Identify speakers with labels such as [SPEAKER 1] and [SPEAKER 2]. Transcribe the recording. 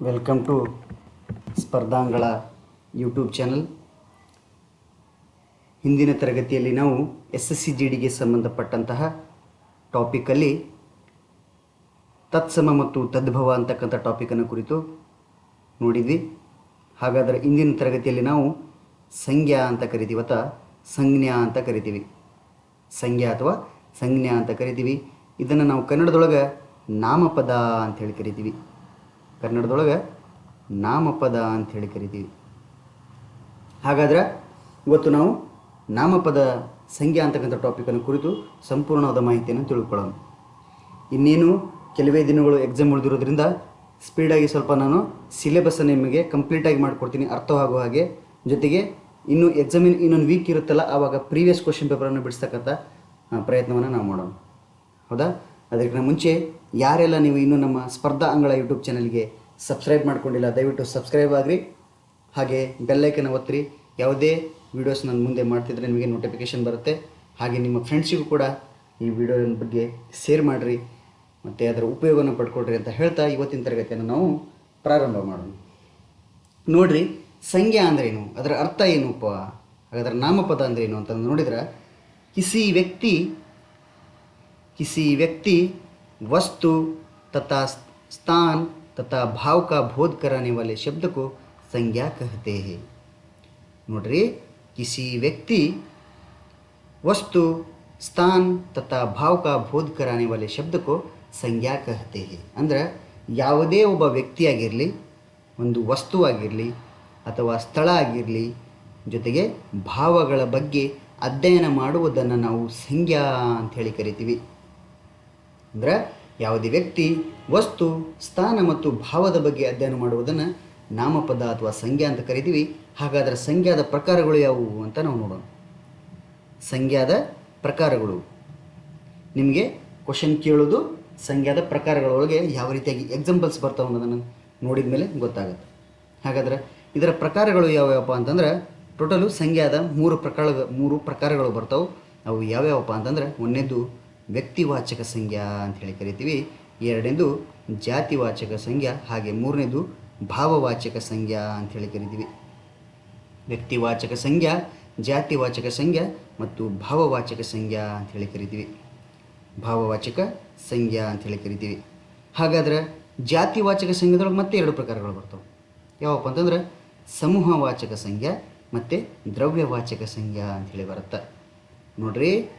[SPEAKER 1] Welcome to ಸ್ಪರ್ಧಾಂಗಳ YouTube channel. ಹಿಂದಿನ ತರಗತಿಯಲ್ಲಿ ನಾವು SSC GDಗೆ ಸಂಬಂಧಪಟ್ಟಂತಹ ಟಾಪಿಕಲ್ಲಿ ತತ್ಸಮ ಮತ್ತು ತದ್ಭವ ಅಂತಕ್ಕಂಥ ಟಾಪಿಕನ್ನು ಕುರಿತು ನೋಡಿದ್ವಿ. ಹಾಗಾದರೆ ಇಂದಿನ ತರಗತಿಯಲ್ಲಿ ನಾವು ಸಂಜ್ಞಾ ಅಂತ ಕರಿತೀವಿ ಅಥವಾ ಸಂಜ್ಞಾ ಅಂತ ಕರಿತೀವಿ. ಸಂಜ್ಞಾ ಅಥವಾ ಸಂಜ್ಞಾ ಅಂತ ಕರಿತೀವಿ. ಇದನ್ನು ನಾವು ಕನ್ನಡದೊಳಗೆ ನಾಮಪದ ಅಂಥೇಳಿ ಕರಿತೀವಿ. ಕನ್ನಡದೊಳಗೆ ನಾಮಪದ ಅಂಥೇಳಿ ಕರಿತೀವಿ. ಹಾಗಾದ್ರೆ ಇವತ್ತು ನಾವು ನಾಮಪದ ಸಂಜ್ಞಾ ಅಂತಕ್ಕಂಥ ಟಾಪಿಕನ್ನು ಕುರಿತು ಸಂಪೂರ್ಣವಾದ ಮಾಹಿತಿಯನ್ನು ತಿಳ್ಕೊಳ್ಳೋಣ. ಇನ್ನೇನು ಕೆಲವೇ ದಿನಗಳು ಎಕ್ಸಾಮ್ ಉಳಿದಿರೋದ್ರಿಂದ ಸ್ಪೀಡಾಗಿ ಸ್ವಲ್ಪ ನಾನು ಸಿಲೆಬಸ್ಸನ್ನು ನಿಮಗೆ ಕಂಪ್ಲೀಟಾಗಿ ಮಾಡಿಕೊಡ್ತೀನಿ, ಅರ್ಥವಾಗುವ ಹಾಗೆ. ಜೊತೆಗೆ ಇನ್ನು ಎಕ್ಸಾಮಿನ ಇನ್ನೊಂದು ವೀಕ್ ಇರುತ್ತಲ್ಲ, ಆವಾಗ ಪ್ರೀವಿಯಸ್ ಕ್ವಶನ್ ಪೇಪರನ್ನು ಬಿಡಿಸ್ತಕ್ಕಂಥ ಪ್ರಯತ್ನವನ್ನು ನಾವು ಮಾಡೋಣ. ಹೌದಾ? ಅದಕ್ಕಿಂತ ಮುಂಚೆ ಯಾರೆಲ್ಲ ನೀವು ಇನ್ನೂ ನಮ್ಮ ಸ್ಪರ್ಧಾ ಅಂಗಳ ಯೂಟ್ಯೂಬ್ ಚಾನಲ್ಗೆ ಸಬ್ಸ್ಕ್ರೈಬ್ ಮಾಡ್ಕೊಂಡಿಲ್ಲ, ದಯವಿಟ್ಟು ಸಬ್ಸ್ಕ್ರೈಬ್ ಆಗಿರಿ. ಹಾಗೆ ಬೆಲ್ಲೈಕನ್ನು ಒತ್ತಿರಿ. ಯಾವುದೇ ವೀಡಿಯೋಸ್ ನಾನು ಮುಂದೆ ಮಾಡ್ತಿದ್ರೆ ನಿಮಗೆ ನೋಟಿಫಿಕೇಷನ್ ಬರುತ್ತೆ. ಹಾಗೆ ನಿಮ್ಮ ಫ್ರೆಂಡ್ಸಿಗೂ ಕೂಡ ಈ ವಿಡಿಯೋನ ಬಗ್ಗೆ ಶೇರ್ ಮಾಡಿರಿ ಮತ್ತು ಅದರ ಉಪಯೋಗವನ್ನು ಪಡ್ಕೊಳ್ರಿ ಅಂತ ಹೇಳ್ತಾ ಇವತ್ತಿನ ತರಗತಿಯನ್ನು ನಾವು ಪ್ರಾರಂಭ ಮಾಡೋಣ. ನೋಡಿರಿ, ಸಂಜ್ಞಾ ಅಂದ್ರೇನು, ಅದರ ಅರ್ಥ ಏನಪ್ಪ, ಹಾಗಾದ್ರೆ ನಾಮಪದ ಅಂದ್ರೇನು ಅಂತ ನೋಡಿದ್ರೆ, किसी व्यक्ति वस्तु तथा स्थान तथा भाव का बोध कराने वाले शब्द को संज्ञा कहते हैं. नोड्री, किसी व्यक्ति वस्तु स्थान तथा भाव का बोध कराने वाले शब्द को संज्ञा कहते हैं. ಅಂದ್ರೆ ಯಾವುದೇ ಒಬ್ಬ ವ್ಯಕ್ತಿ ಆಗಿರಲಿ, ಒಂದು ವಸ್ತು ಆಗಿರಲಿ ಅಥವಾ ಸ್ಥಳ ಆಗಿರಲಿ, ಜೊತೆಗೆ ಭಾವಗಳ ಬಗ್ಗೆ ಅಧ್ಯಯನ ಮಾಡುವುದನ್ನು ನಾವು ಸಂಜ್ಞಾ ಅಂಥೇಳಿ ಕರಿತೀವಿ. ಅಂದರೆ ಯಾವುದೇ ವ್ಯಕ್ತಿ ವಸ್ತು ಸ್ಥಾನ ಮತ್ತು ಭಾವದ ಬಗ್ಗೆ ಅಧ್ಯಯನ ಮಾಡುವುದನ್ನು ನಾಮಪದ ಅಥವಾ ಸಂಜ್ಞಾ ಅಂತ ಕರಿತೀವಿ. ಹಾಗಾದರೆ ಸಂಜ್ಞಾದ ಪ್ರಕಾರಗಳು ಯಾವುವು ಅಂತ ನಾವು ನೋಡೋಣ. ಸಂಜ್ಞಾದ ಪ್ರಕಾರಗಳು ನಿಮಗೆ ಕ್ವಶನ್ ಕೇಳೋದು ಸಂಜ್ಞಾದ ಪ್ರಕಾರಗಳೊಳಗೆ ಯಾವ ರೀತಿಯಾಗಿ ಎಕ್ಸಾಂಪಲ್ಸ್ ಬರ್ತಾವೆ ಅನ್ನೋದನ್ನು ನೋಡಿದ ಮೇಲೆ ಗೊತ್ತಾಗುತ್ತೆ. ಹಾಗಾದರೆ ಇದರ ಪ್ರಕಾರಗಳು ಯಾವ್ಯಾವಪ್ಪ ಅಂತಂದ್ರೆ, ಟೋಟಲು ಸಂಜ್ಞಾದ ಮೂರು ಪ್ರಕಾರಗಳು ಬರ್ತಾವೆ. ಅವು ಯಾವ್ಯಾವಪ್ಪ ಅಂತಂದ್ರೆ, ಒಂದನೇದು ವ್ಯಕ್ತಿವಾಚಕ ಸಂಜ್ಞಾ ಅಂಥೇಳಿ ಕರಿತೀವಿ, ಎರಡನೇದು ಜಾತಿವಾಚಕ ಸಂಜ್ಞಾ, ಹಾಗೆ ಮೂರನೇದು ಭಾವವಾಚಕ ಸಂಜ್ಞಾ ಅಂಥೇಳಿ ಕರಿತೀವಿ. ವ್ಯಕ್ತಿವಾಚಕ ಸಂಜ್ಞಾ, ಜಾತಿವಾಚಕ ಸಂಜ್ಞಾ ಮತ್ತು ಭಾವವಾಚಕ ಸಂಜ್ಞಾ ಅಂಥೇಳಿ ಕರಿತೀವಿ. ಭಾವವಾಚಕ ಸಂಜ್ಞಾ ಅಂಥೇಳಿ ಕರಿತೀವಿ. ಹಾಗಾದ್ರೆ ಜಾತಿವಾಚಕ ಸಂಜ್ಞಾದೊಳಗೆ ಮತ್ತೆ ಎರಡು ಪ್ರಕಾರಗಳು ಬರ್ತವೆ. ಯಾವಪ್ಪ ಅಂತಂದ್ರೆ ಸಮೂಹವಾಚಕ ಸಂಜ್ಞಾ ಮತ್ತು ದ್ರವ್ಯವಾಚಕ ಸಂಜ್ಞಾ ಅಂಥೇಳಿ ಬರುತ್ತೆ. ನೋಡ್ರಿ,